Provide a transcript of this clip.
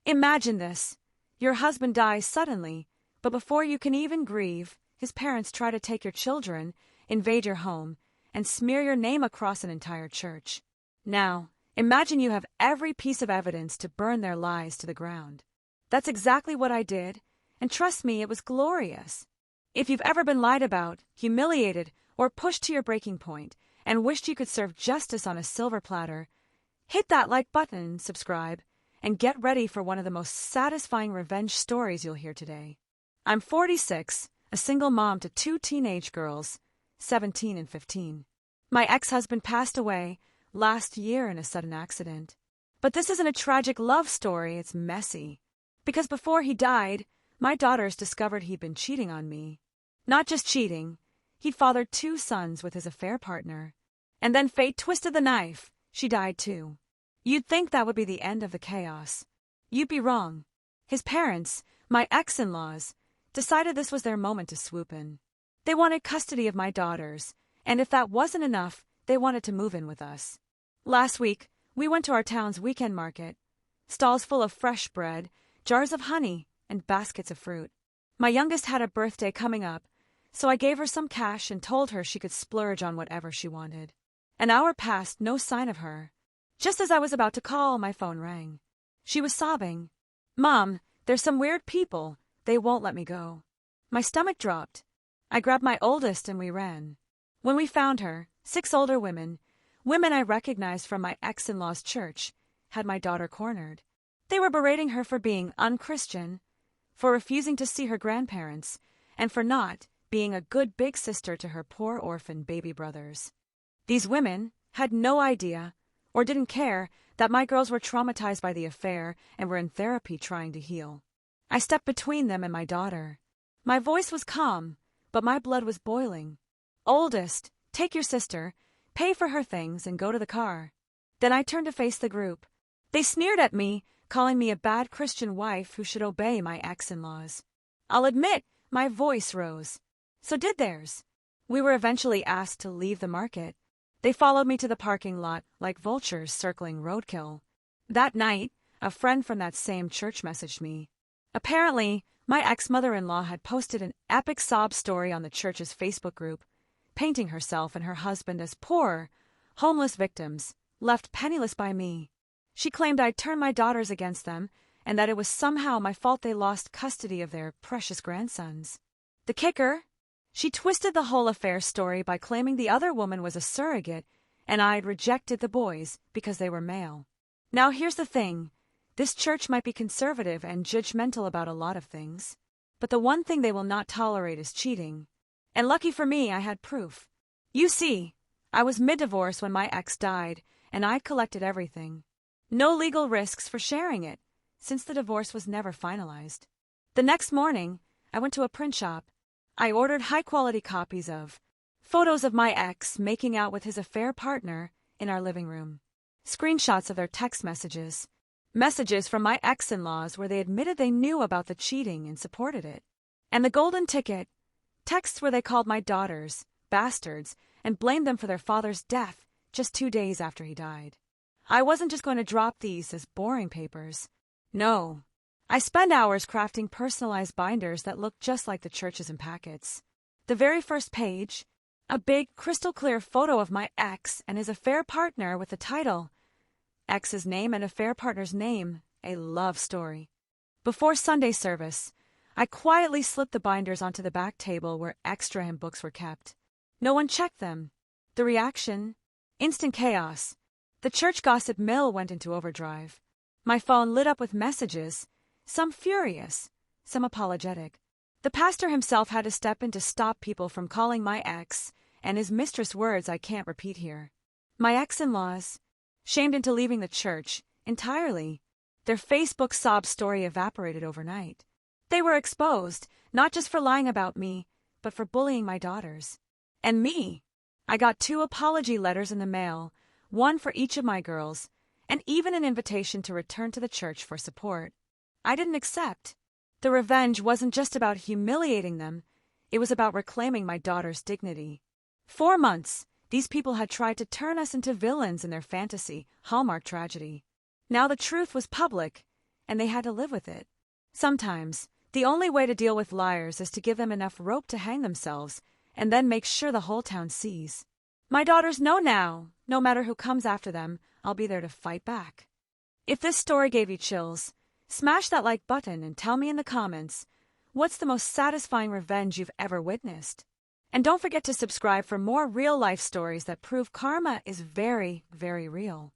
Imagine this. Your husband dies suddenly, but before you can even grieve, his parents try to take your children, invade your home, and smear your name across an entire church. Now, imagine you have every piece of evidence to burn their lies to the ground. That's exactly what I did, and trust me, it was glorious. If you've ever been lied about, humiliated, or pushed to your breaking point, and wished you could serve justice on a silver platter, hit that like button, subscribe, and get ready for one of the most satisfying revenge stories you'll hear today. I'm 46, a single mom to 2 teenage girls, 17 and 15. My ex-husband passed away last year in a sudden accident. But this isn't a tragic love story, it's messy. Because before he died, my daughters discovered he'd been cheating on me. Not just cheating, he'd fathered 2 sons with his affair partner. And then fate twisted the knife. She died too. You'd think that would be the end of the chaos. You'd be wrong. His parents, my ex-in-laws, decided this was their moment to swoop in. They wanted custody of my daughters, and if that wasn't enough, they wanted to move in with us. Last week, we went to our town's weekend market. Stalls full of fresh bread, jars of honey, and baskets of fruit. My youngest had a birthday coming up, so I gave her some cash and told her she could splurge on whatever she wanted. An hour passed, no sign of her. Just as I was about to call, my phone rang. She was sobbing. "Mom, there's some weird people. They won't let me go." My stomach dropped. I grabbed my oldest and we ran. When we found her, 6 older women I recognized from my ex-in-law's church, had my daughter cornered. They were berating her for being unchristian, for refusing to see her grandparents, and for not being a good big sister to her poor orphan baby brothers. These women had no idea or didn't care that my girls were traumatized by the affair and were in therapy trying to heal. I stepped between them and my daughter. My voice was calm, but my blood was boiling. "Oldest, take your sister, pay for her things, and go to the car." Then I turned to face the group. They sneered at me, calling me a bad Christian wife who should obey my ex-in-laws. I'll admit, my voice rose. So did theirs. We were eventually asked to leave the market. They followed me to the parking lot like vultures circling roadkill. That night, a friend from that same church messaged me. Apparently, my ex-mother-in-law had posted an epic sob story on the church's Facebook group, painting herself and her husband as poor, homeless victims, left penniless by me. She claimed I'd turned my daughters against them and that it was somehow my fault they lost custody of their precious grandsons. The kicker? She twisted the whole affair story by claiming the other woman was a surrogate and I'd rejected the boys because they were male. Now here's the thing. This church might be conservative and judgmental about a lot of things, but the one thing they will not tolerate is cheating. And lucky for me, I had proof. You see, I was mid-divorce when my ex died, and I'd collected everything. No legal risks for sharing it, since the divorce was never finalized. The next morning, I went to a print shop. I ordered high-quality copies of photos of my ex making out with his affair partner in our living room, screenshots of their text messages, messages from my ex-in-laws where they admitted they knew about the cheating and supported it, and the golden ticket, texts where they called my daughters bastards and blamed them for their father's death just 2 days after he died. I wasn't just going to drop these as boring papers. No. I spent hours crafting personalized binders that looked just like the churches and packets. The very first page, a big, crystal-clear photo of my ex and his affair partner with the title, Ex's Name and Affair Partner's Name, A Love Story. Before Sunday service, I quietly slipped the binders onto the back table where extra hymn books were kept. No one checked them. The reaction? Instant chaos. The church gossip mill went into overdrive. My phone lit up with messages, some furious, some apologetic. The pastor himself had to step in to stop people from calling my ex and his mistress words I can't repeat here. My ex-in-laws, shamed into leaving the church entirely, their Facebook sob story evaporated overnight. They were exposed, not just for lying about me, but for bullying my daughters. And me. I got 2 apology letters in the mail, one for each of my girls, and even an invitation to return to the church for support. I didn't accept. The revenge wasn't just about humiliating them, it was about reclaiming my daughter's dignity. 4 months, these people had tried to turn us into villains in their fantasy, Hallmark tragedy. Now the truth was public, and they had to live with it. Sometimes, the only way to deal with liars is to give them enough rope to hang themselves, and then make sure the whole town sees. My daughters know now, no matter who comes after them, I'll be there to fight back. If this story gave you chills, smash that like button and tell me in the comments, what's the most satisfying revenge you've ever witnessed? And don't forget to subscribe for more real-life stories that prove karma is very, very real.